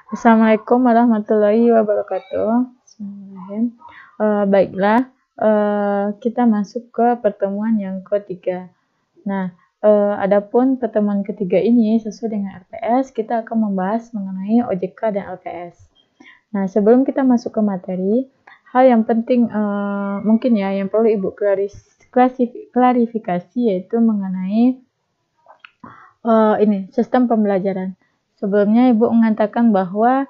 Assalamualaikum warahmatullahi wabarakatuh. Bismillahirrahmanirrahim. Baiklah, kita masuk ke pertemuan yang ketiga. Nah, adapun pertemuan ketiga ini sesuai dengan RPS, kita akan membahas mengenai OJK dan LPS. Nah, sebelum kita masuk ke materi, hal yang penting mungkin ya yang perlu Ibu klarifikasi yaitu mengenai sistem pembelajaran. Sebelumnya Ibu mengatakan bahwa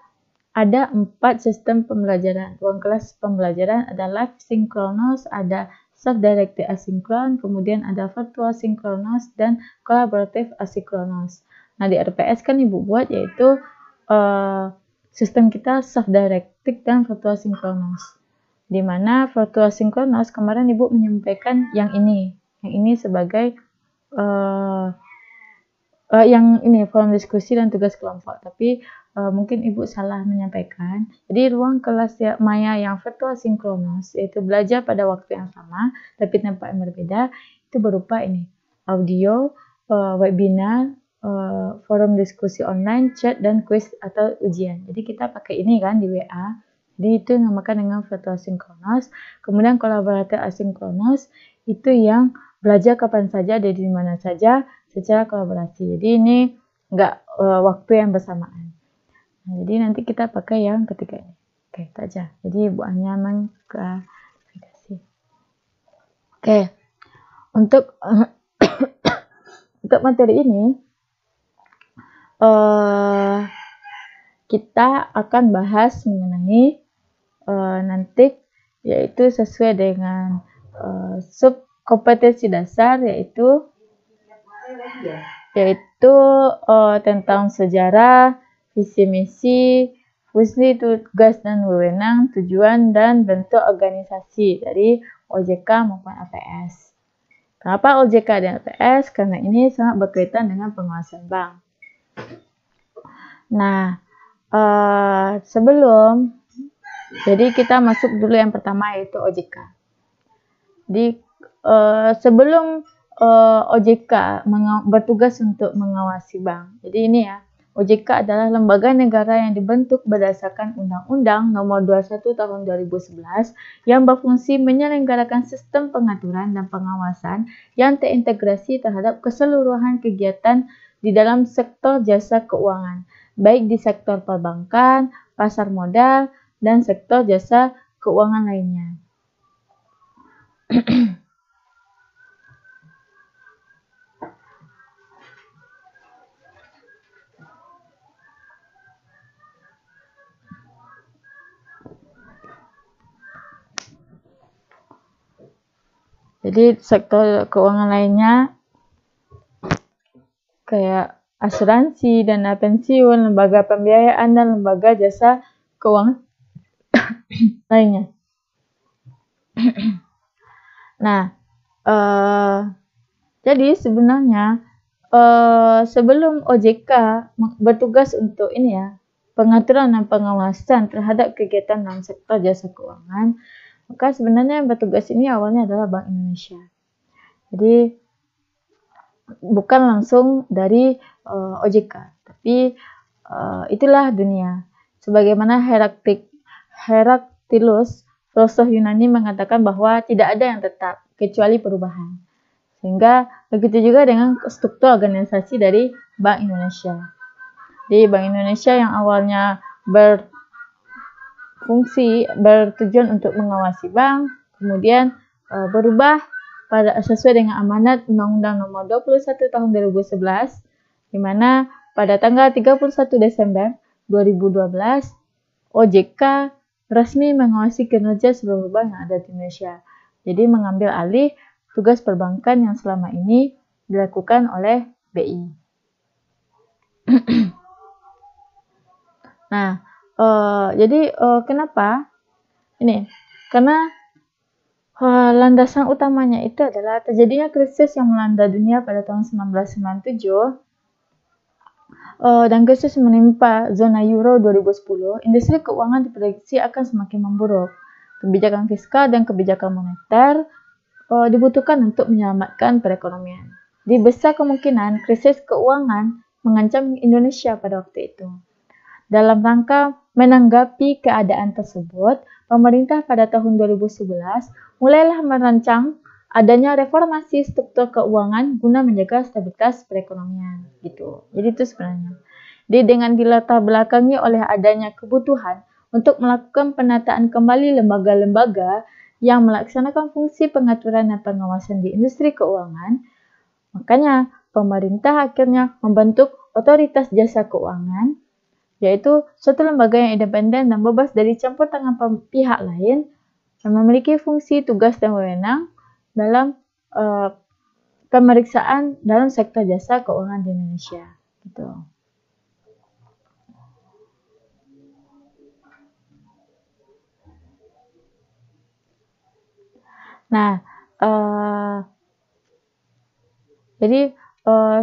ada 4 sistem pembelajaran. Ruang kelas pembelajaran ada live synchronous, ada self-directed asinkron, kemudian ada virtual synchronous, dan collaborative asynchronous. Nah, di RPS kan Ibu buat yaitu sistem kita self-directed dan virtual synchronous. Di mana virtual synchronous kemarin Ibu menyampaikan yang ini sebagai yang ini forum diskusi dan tugas kelompok, tapi mungkin Ibu salah menyampaikan. Jadi ruang kelas maya yang virtual sinkronus yaitu belajar pada waktu yang sama tapi tempat yang berbeda, itu berupa ini audio, webinar, forum diskusi online, chat, dan quiz atau ujian. Jadi kita pakai ini kan di WA. Jadi itu dinamakan dengan virtual sinkronus. Kemudian kolaboratif asinkronus itu yang belajar kapan saja, dari mana saja, secara kolaborasi. Jadi ini enggak waktu yang bersamaan. Nah, jadi nanti kita pakai yang ketiga ini. Oke, itu aja. Jadi Ibu hanya mengklarifikasi. Oke. Untuk materi ini kita akan bahas mengenai nanti yaitu sesuai dengan sub kompetensi dasar yaitu tentang sejarah, visi misi, fungsi tugas dan wewenang, tujuan dan bentuk organisasi dari OJK maupun LPS. Kenapa OJK dan LPS? Karena ini sangat berkaitan dengan penguasaan bank. Nah, jadi kita masuk dulu yang pertama yaitu OJK. Jadi sebelum OJK bertugas untuk mengawasi bank. Jadi ini ya, OJK adalah lembaga negara yang dibentuk berdasarkan Undang-Undang Nomor 21 Tahun 2011 yang berfungsi menyelenggarakan sistem pengaturan dan pengawasan yang terintegrasi terhadap keseluruhan kegiatan di dalam sektor jasa keuangan, baik di sektor perbankan, pasar modal, dan sektor jasa keuangan lainnya. Jadi sektor keuangan lainnya kayak asuransi, dana pensiun, lembaga pembiayaan, dan lembaga jasa keuangan lainnya. Nah, jadi sebenarnya sebelum OJK bertugas untuk pengaturan dan pengawasan terhadap kegiatan dalam sektor jasa keuangan, maka sebenarnya yang bertugas ini awalnya adalah Bank Indonesia. Jadi bukan langsung dari OJK, tapi itulah dunia. Sebagaimana Heraklitus, filosof Yunani, mengatakan bahwa tidak ada yang tetap kecuali perubahan. Sehingga begitu juga dengan struktur organisasi dari Bank Indonesia. Di Bank Indonesia yang awalnya bertujuan untuk mengawasi bank, kemudian berubah sesuai dengan amanat Undang-Undang Nomor 21 Tahun 2011, di mana pada tanggal 31 Desember 2012, OJK resmi mengawasi kinerja seluruh bank yang ada di Indonesia. Jadi mengambil alih tugas perbankan yang selama ini dilakukan oleh BI. Nah, jadi kenapa? Karena landasan utamanya itu adalah terjadinya krisis yang melanda dunia pada tahun 1997 dan krisis menimpa zona Euro 2010. Industri keuangan diprediksi akan semakin memburuk. Kebijakan fiskal dan kebijakan moneter dibutuhkan untuk menyelamatkan perekonomian. Di besar kemungkinan krisis keuangan mengancam Indonesia pada waktu itu. Dalam rangka menanggapi keadaan tersebut, pemerintah pada tahun 2011 mulailah merancang adanya reformasi struktur keuangan guna menjaga stabilitas perekonomian gitu. Jadi itu sebenarnya. Jadi dengan dilatar belakangi oleh adanya kebutuhan untuk melakukan penataan kembali lembaga-lembaga yang melaksanakan fungsi pengaturan dan pengawasan di industri keuangan, makanya pemerintah akhirnya membentuk Otoritas Jasa Keuangan, yaitu suatu lembaga yang independen dan bebas dari campur tangan pihak lain yang memiliki fungsi, tugas, dan wewenang dalam pemeriksaan dalam sektor jasa keuangan di Indonesia. Gitu. Nah, jadi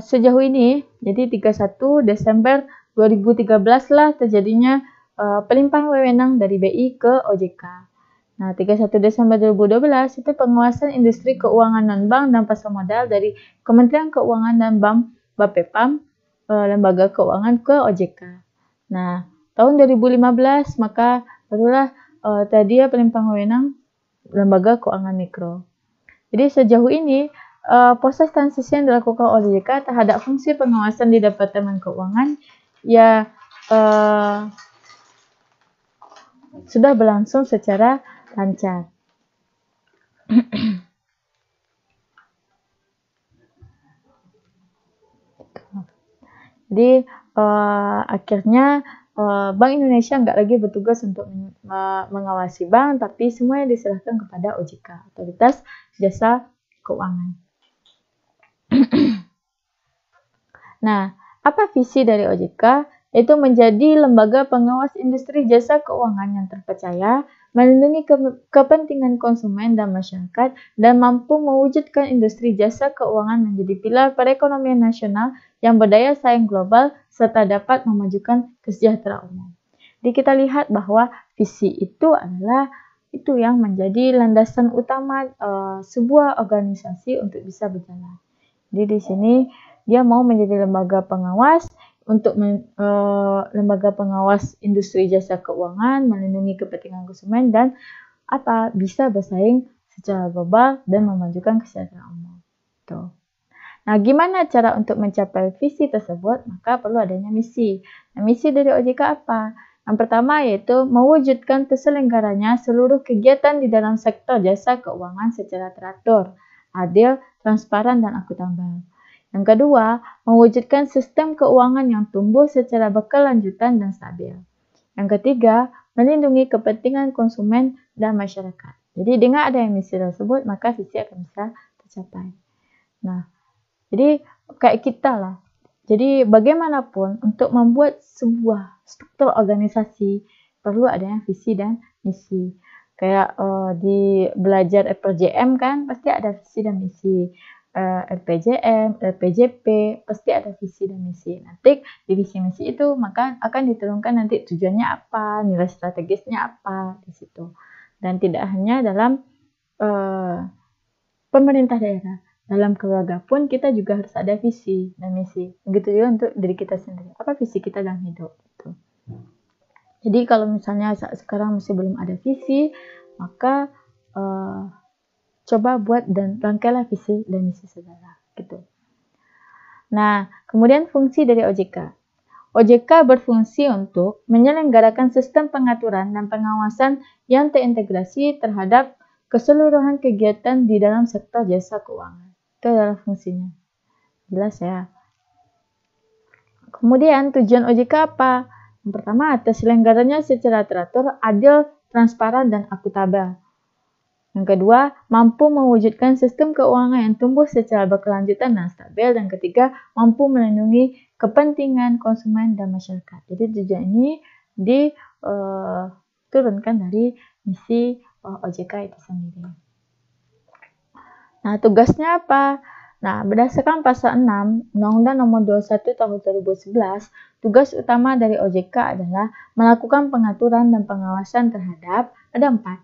sejauh ini, jadi 31 Desember 2013 lah terjadinya pelimpahan wewenang dari BI ke OJK. Nah, 31 Desember 2012 itu penguasaan industri keuangan non-bank dan pasar modal dari Kementerian Keuangan dan Bank Bapepam, lembaga keuangan ke OJK. Nah, tahun 2015 maka barulah terjadi pelimpahan wewenang lembaga keuangan mikro. Jadi sejauh ini proses transisi yang dilakukan oleh OJK terhadap fungsi pengawasan di Departemen Keuangan ya sudah berlangsung secara lancar. Jadi akhirnya Bank Indonesia nggak lagi bertugas untuk mengawasi bank, tapi semuanya diserahkan kepada OJK, Otoritas Jasa Keuangan. Nah, apa visi dari OJK? Yaitu menjadi lembaga pengawas industri jasa keuangan yang terpercaya, melindungi kepentingan konsumen dan masyarakat, dan mampu mewujudkan industri jasa keuangan menjadi pilar perekonomian nasional yang berdaya saing global serta dapat memajukan kesejahteraan umum. Jadi kita lihat bahwa visi itu adalah itu yang menjadi landasan utama sebuah organisasi untuk bisa berjalan. Jadi di sini dia mau menjadi lembaga pengawas untuk lembaga pengawas industri jasa keuangan, melindungi kepentingan konsumen dan bisa bersaing secara global dan memajukan kesejahteraan umum. Tuh. Nah, gimana cara untuk mencapai visi tersebut? Maka perlu adanya misi. Nah, misi dari OJK apa? Yang pertama yaitu mewujudkan terselenggaranya seluruh kegiatan di dalam sektor jasa keuangan secara teratur, adil, transparan, dan akuntabel. Yang kedua, mewujudkan sistem keuangan yang tumbuh secara berkelanjutan dan stabil. Yang ketiga, melindungi kepentingan konsumen dan masyarakat. Jadi dengan adanya misi tersebut, maka visi akan bisa tercapai. Nah, jadi kayak kita lah. Jadi bagaimanapun untuk membuat sebuah struktur organisasi perlu adanya visi dan misi. Kayak di belajar RPJM kan pasti ada visi dan misi. RPJM, RPJP pasti ada visi dan misi. Nanti di visi misi itu maka akan diturunkan nanti tujuannya apa, nilai strategisnya apa di situ. Dan tidak hanya dalam pemerintah daerah, dalam keluarga pun kita juga harus ada visi dan misi. Begitu juga untuk diri kita sendiri. Apa visi kita dalam hidup? Gitu. Jadi kalau misalnya saat sekarang masih belum ada visi, maka coba buat dan rangkailah visi dan misi saudara, gitu. Nah, kemudian fungsi dari OJK. OJK berfungsi untuk menyelenggarakan sistem pengaturan dan pengawasan yang terintegrasi terhadap keseluruhan kegiatan di dalam sektor jasa keuangan. Itu adalah fungsinya. Jelas ya. Kemudian tujuan OJK apa? Yang pertama, terselenggaranya secara teratur, adil, transparan, dan akuntabel. Yang kedua, mampu mewujudkan sistem keuangan yang tumbuh secara berkelanjutan dan stabil. Dan ketiga, mampu melindungi kepentingan konsumen dan masyarakat. Jadi tujuan ini diturunkan dari misi OJK itu sendiri. Nah, tugasnya apa? Nah, berdasarkan pasal 6 Undang-Undang Nomor 21 Tahun 2011, tugas utama dari OJK adalah melakukan pengaturan dan pengawasan terhadap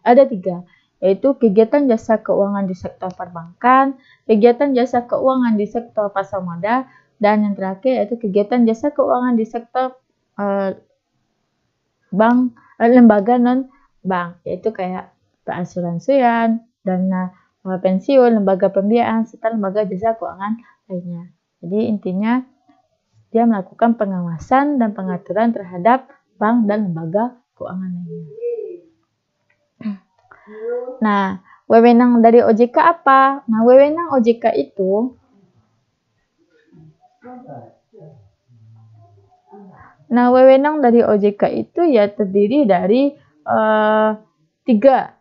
ada tiga, yaitu kegiatan jasa keuangan di sektor perbankan, kegiatan jasa keuangan di sektor pasar modal, dan yang terakhir yaitu kegiatan jasa keuangan di sektor bank, lembaga non-bank, yaitu kayak perasuransian, dana pensiun, lembaga pembiayaan, serta lembaga jasa keuangan lainnya. Jadi intinya dia melakukan pengawasan dan pengaturan terhadap bank dan lembaga keuangan lainnya. Nah, wewenang dari OJK apa? Nah, wewenang OJK itu ya terdiri dari 3,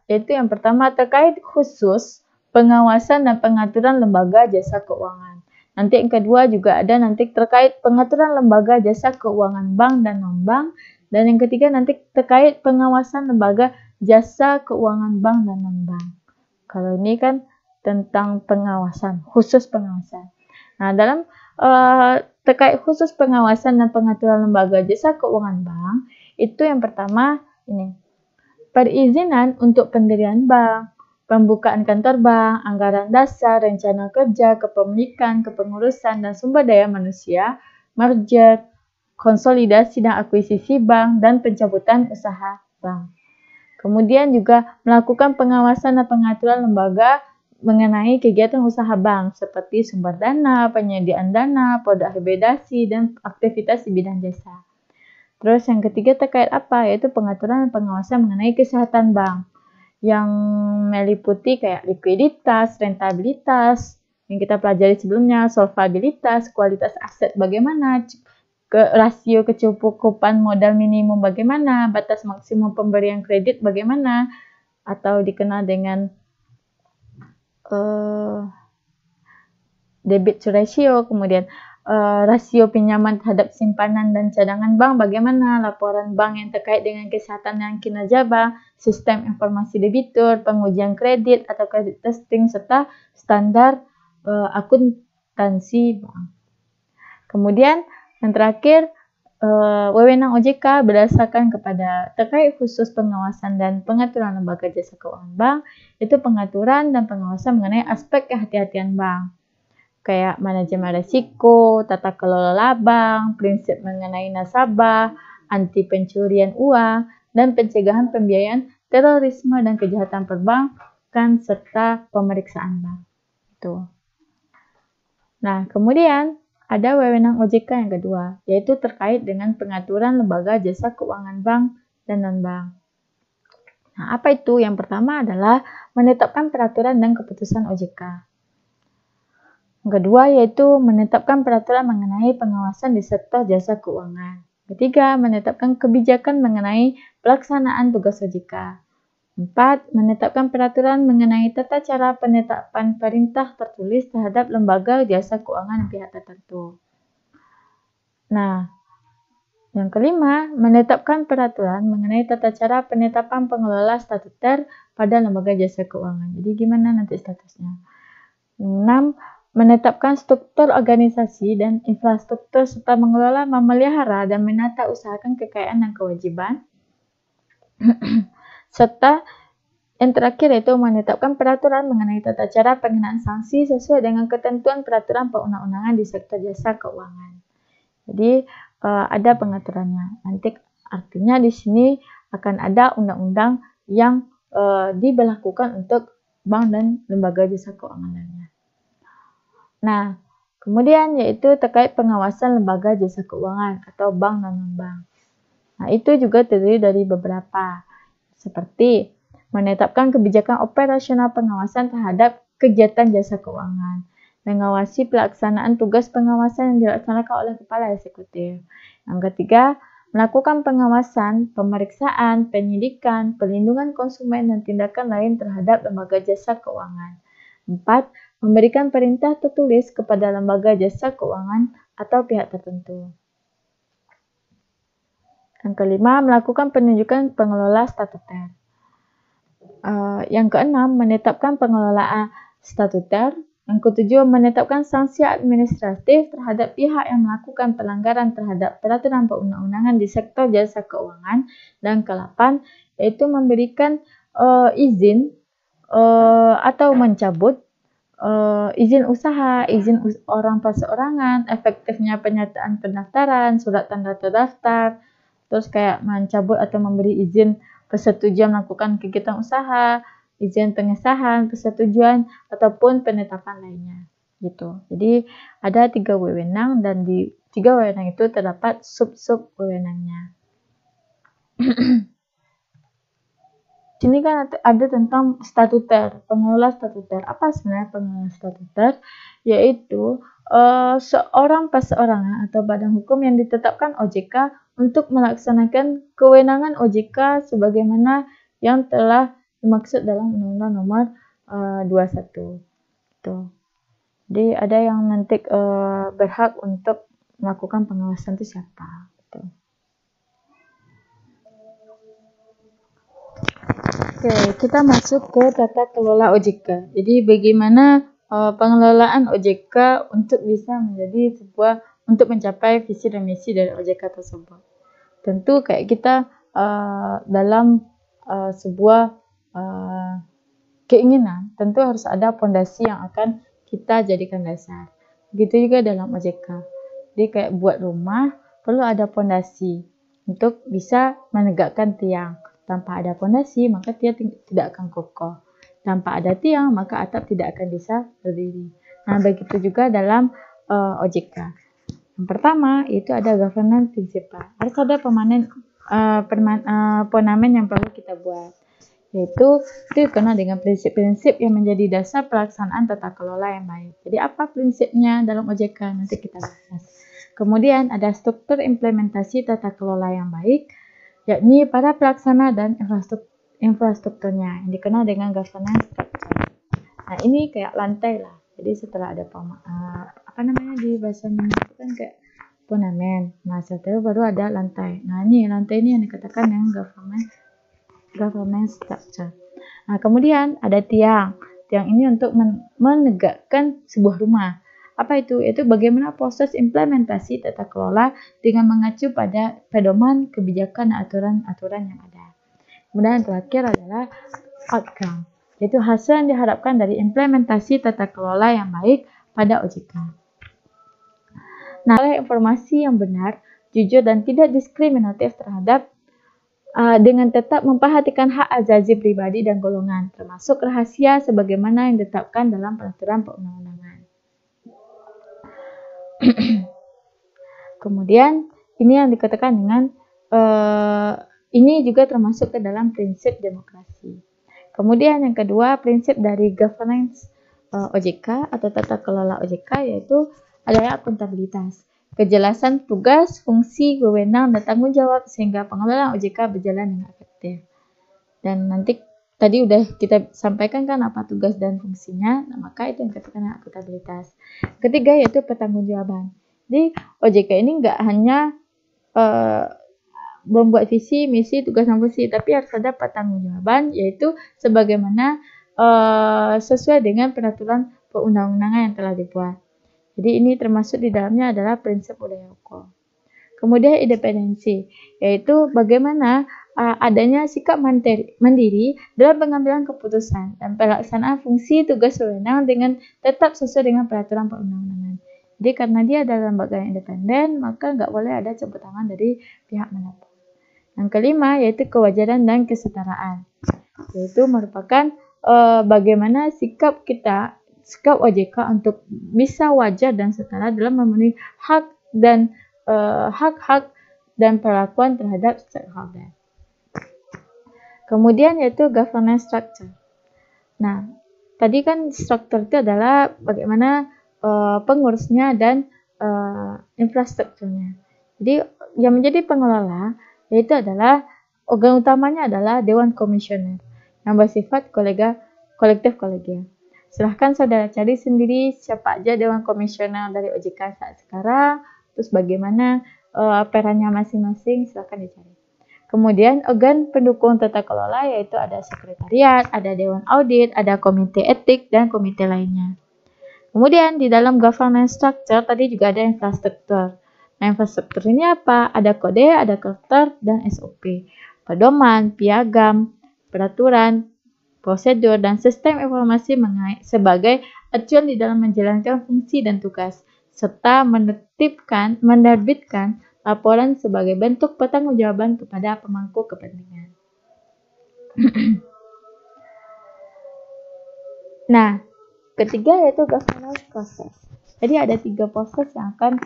yaitu yang pertama terkait khusus pengawasan dan pengaturan lembaga jasa keuangan. Nanti yang kedua juga ada nanti terkait pengaturan lembaga jasa keuangan bank dan non-bank. Dan yang ketiga nanti terkait pengawasan lembaga jasa keuangan bank dan non-bank. Kalau ini kan tentang pengawasan, khusus pengawasan. Nah, dalam terkait khusus pengawasan dan pengaturan lembaga jasa keuangan bank, itu yang pertama ini, perizinan untuk pendirian bank, pembukaan kantor bank, anggaran dasar, rencana kerja, kepemilikan, kepengurusan, dan sumber daya manusia, merger, konsolidasi dan akuisisi bank, dan pencabutan usaha bank. Kemudian juga melakukan pengawasan dan pengaturan lembaga mengenai kegiatan usaha bank seperti sumber dana, penyediaan dana, produk hibridasi, dan aktivitas di bidang jasa. Terus yang ketiga terkait apa? Yaitu pengaturan dan pengawasan mengenai kesehatan bank yang meliputi kayak likuiditas, rentabilitas, yang kita pelajari sebelumnya, solvabilitas, kualitas aset bagaimana, rasio kecukupan modal minimum bagaimana, batas maksimum pemberian kredit bagaimana, atau dikenal dengan debit to ratio, kemudian rasio pinjaman terhadap simpanan dan cadangan bank bagaimana, laporan bank yang terkait dengan kesehatan dan kinerja bank, sistem informasi debitur, pengujian kredit atau kredit testing, serta standar akuntansi bank. Kemudian yang terakhir, wewenang OJK berdasarkan kepada terkait khusus pengawasan dan pengaturan lembaga jasa keuangan bank, itu pengaturan dan pengawasan mengenai aspek kehati-hatian bank, kayak manajemen risiko, tata kelola bank, prinsip mengenai nasabah, anti pencurian uang, dan pencegahan pembiayaan terorisme dan kejahatan perbankan, serta pemeriksaan bank. Itu. Nah, kemudian ada wewenang OJK yang kedua, yaitu terkait dengan pengaturan lembaga jasa keuangan bank dan non-bank. Nah, apa itu? Yang pertama adalah menetapkan peraturan dan keputusan OJK. Yang kedua yaitu menetapkan peraturan mengenai pengawasan di sektor jasa keuangan. Ketiga, menetapkan kebijakan mengenai pelaksanaan tugas OJK. 4. Menetapkan peraturan mengenai tata cara penetapan perintah tertulis terhadap lembaga jasa keuangan pihak tertentu. Nah, yang kelima, menetapkan peraturan mengenai tata cara penetapan pengelola statuter pada lembaga jasa keuangan. Jadi gimana nanti statusnya? 6. Menetapkan struktur organisasi dan infrastruktur serta mengelola, memelihara, dan menata usahakan kekayaan dan kewajiban. Serta yang terakhir yaitu menetapkan peraturan mengenai tata cara pengenaan sanksi sesuai dengan ketentuan peraturan perundang-undangan di sektor jasa keuangan. Jadi ada pengaturannya. Nanti artinya di sini akan ada undang-undang yang diberlakukan untuk bank dan lembaga jasa keuangan lainnya. Nah, kemudian yaitu terkait pengawasan lembaga jasa keuangan atau bank dan non-bank. Nah, itu juga terdiri dari beberapa, seperti menetapkan kebijakan operasional pengawasan terhadap kegiatan jasa keuangan, mengawasi pelaksanaan tugas pengawasan yang dilaksanakan oleh Kepala Eksekutif. Yang ketiga, melakukan pengawasan, pemeriksaan, penyidikan, perlindungan konsumen, dan tindakan lain terhadap lembaga jasa keuangan. 4. Memberikan perintah tertulis kepada lembaga jasa keuangan atau pihak tertentu. Yang kelima, melakukan penunjukan pengelola statuter. Yang keenam, menetapkan pengelolaan statuter. Yang ketujuh, menetapkan sanksi administratif terhadap pihak yang melakukan pelanggaran terhadap peraturan perundang-undangan di sektor jasa keuangan. Dan ke-8, yaitu memberikan izin atau mencabut izin usaha, izin orang perseorangan, efektifnya penyataan pendaftaran, surat tanda terdaftar, terus kayak mencabut atau memberi izin persetujuan melakukan kegiatan usaha, izin pengesahan, persetujuan, ataupun penetapan lainnya. Gitu. Jadi ada 3 wewenang dan di 3 wewenang itu terdapat sub-sub wewenangnya. Sini kan ada tentang statuter, pengelola statuter. Apa sebenarnya pengelola statuter? Yaitu seorang perseorangan atau badan hukum yang ditetapkan OJK untuk melaksanakan kewenangan OJK sebagaimana yang telah dimaksud dalam Undang-Undang Nomor 21. Tuh. Jadi ada yang nanti berhak untuk melakukan pengawasan itu siapa? Gitu. Oke, kita masuk ke tata kelola OJK. Jadi bagaimana pengelolaan OJK untuk bisa menjadi untuk mencapai visi dan misi dari OJK tersebut. Tentu kayak kita dalam sebuah keinginan, tentu harus ada fondasi yang akan kita jadikan dasar. Begitu juga dalam OJK. Jadi kayak buat rumah perlu ada fondasi untuk bisa menegakkan tiang. Tanpa ada fondasi, maka tiang tidak akan kokoh. Tanpa ada tiang, maka atap tidak akan bisa berdiri. Nah, begitu juga dalam OJK. Yang pertama, itu ada governance principle. Harus ada ponamen yang perlu kita buat. Yaitu dikenal dengan prinsip-prinsip yang menjadi dasar pelaksanaan tata kelola yang baik. Jadi, apa prinsipnya dalam OJK? Nanti kita bahas. Kemudian, ada struktur implementasi tata kelola yang baik, yakni para pelaksana dan infrastrukturnya yang dikenal dengan governance structure. Nah, ini kayak lantai lah. Jadi setelah ada di bahasa Indonesia itu kan kayak ponamen. Nah, setelah baru ada lantai. Nah, ini lantai ini yang dikatakan dengan governance structure. Nah, kemudian ada tiang. Tiang ini untuk menegakkan sebuah rumah. Apa itu? Itu bagaimana proses implementasi tata kelola dengan mengacu pada pedoman kebijakan dan aturan-aturan yang ada. Kemudian yang terakhir adalah outcome, yaitu hasil yang diharapkan dari implementasi tata kelola yang baik pada OJK. Nah, oleh informasi yang benar, jujur dan tidak diskriminatif terhadap dengan tetap memperhatikan hak azazi pribadi dan golongan, termasuk rahasia sebagaimana yang ditetapkan dalam peraturan perundang-undangan. Kemudian ini yang dikatakan dengan ini juga termasuk ke dalam prinsip demokrasi. Kemudian yang kedua, prinsip dari governance OJK atau tata kelola OJK yaitu adalah akuntabilitas. Kejelasan tugas, fungsi, wewenang, dan tanggung jawab sehingga pengelolaan OJK berjalan dengan efektif. Dan nanti tadi udah kita sampaikan kan apa tugas dan fungsinya, nah, maka itu yang dikatakan akuntabilitas. Ketiga yaitu pertanggungjawaban. Jadi OJK ini nggak hanya membuat visi, misi, tugas dan fungsi, tapi harus ada pertanggungjawaban, yaitu sebagaimana sesuai dengan peraturan perundang-undangan yang telah dibuat. Jadi ini termasuk di dalamnya adalah prinsip budaya hukum. Kemudian independensi, yaitu bagaimana adanya sikap mandiri dalam pengambilan keputusan dan pelaksanaan fungsi tugas wewenang dengan tetap sesuai dengan peraturan perundang-undangan. Jadi karena dia adalah lembaga yang independen, maka nggak boleh ada campur tangan dari pihak manapun. Yang kelima yaitu kewajaran dan kesetaraan, yaitu merupakan bagaimana sikap OJK untuk bisa wajar dan setara dalam memenuhi hak dan perlakuan terhadap stakeholder. Kemudian yaitu governance structure. Nah, tadi kan struktur itu adalah bagaimana pengurusnya dan infrastrukturnya. Jadi yang menjadi pengelola yaitu adalah organ utamanya adalah Dewan Komisioner yang bersifat kolektif kolegial. Silahkan saudara cari sendiri siapa aja Dewan Komisioner dari OJK saat sekarang, terus bagaimana perannya masing-masing, silahkan dicari. Kemudian organ pendukung tata kelola yaitu ada sekretariat, ada Dewan Audit, ada komite etik, dan komite lainnya. Kemudian di dalam governance structure tadi juga ada infrastruktur. Nah, infrastruktur ini apa? Ada kode, ada karakter, dan SOP. Pedoman, piagam, peraturan, prosedur, dan sistem informasi sebagai acuan di dalam menjalankan fungsi dan tugas, serta menerbitkan laporan sebagai bentuk pertanggungjawaban kepada pemangku kepentingan. Nah, ketiga yaitu governance process. Jadi ada 3 proses yang akan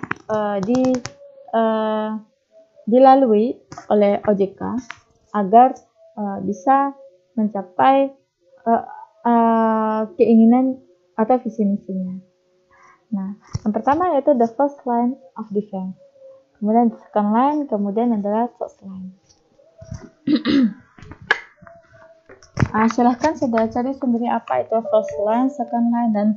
dilalui oleh OJK agar bisa mencapai keinginan atau visi misinya. Nah, yang pertama yaitu the first line of defense. Kemudian second line, kemudian adalah third line. Silahkan saudara cari sendiri apa itu first line, second line, dan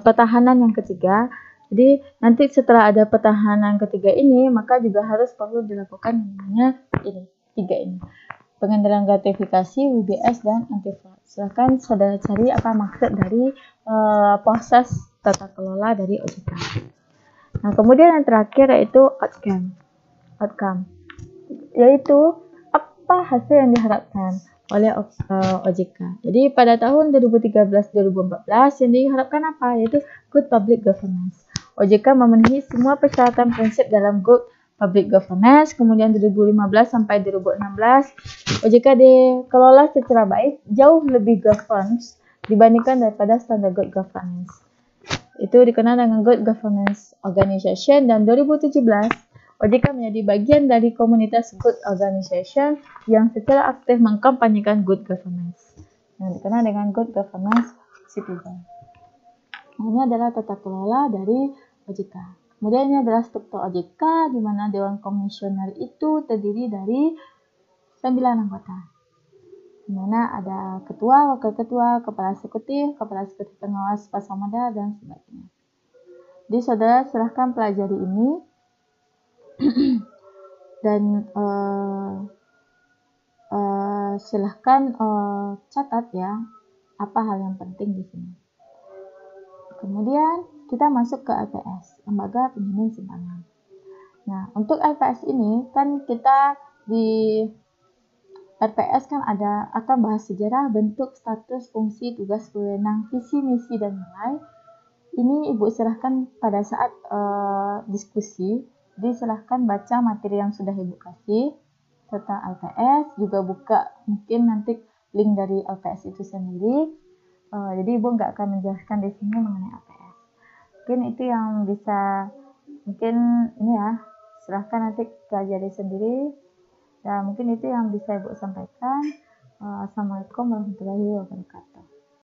pertahanan yang ketiga. Jadi nanti setelah ada pertahanan ketiga ini, maka juga harus perlu dilakukan namanya ini, 3 ini. Pengendalian gratifikasi, WBS, dan anti-fraud. Silahkan saudara cari apa maksud dari proses tata kelola dari OJK. Nah, kemudian yang terakhir yaitu outcome, yaitu apa hasil yang diharapkan oleh OJK. Jadi pada tahun 2013-2014 yang diharapkan apa? Yaitu good public governance. OJK memenuhi semua persyaratan prinsip dalam good public governance. Kemudian 2015 sampai 2016 OJK dikelola secara baik, jauh lebih governance dibandingkan daripada standar good governance. Itu dikenal dengan good governance organization, dan 2017 OJK menjadi bagian dari komunitas good organization yang secara aktif mengkampanyekan good governance, yang dikenal dengan good governance citizen. Ini adalah tata kelola dari OJK. Kemudian ini adalah struktur OJK, di mana Dewan Komisioner itu terdiri dari 9 anggota, di mana ada ketua, wakil ketua, kepala eksekutif pengawas pasarmodal, dan sebagainya. Jadi saudara silahkan pelajari ini dan silahkan catat ya apa hal yang penting di sini. Kemudian kita masuk ke LPS, Lembaga Pembimbing Simpangan. Nah, untuk LPS ini kan kita di LPS kan akan bahas sejarah, bentuk, status, fungsi, tugas, wewenang, visi, misi, dan nilai. Ini Ibu silahkan pada saat diskusi, jadi silahkan baca materi yang sudah Ibu kasih tentang LPS, juga buka mungkin nanti link dari LPS itu sendiri. Jadi Ibu nggak akan menjelaskan di sini mengenai LPS. Mungkin itu yang bisa, mungkin ini ya, silahkan nanti pelajari sendiri. Ya, mungkin itu yang bisa Ibu sampaikan. Assalamualaikum warahmatullahi wabarakatuh.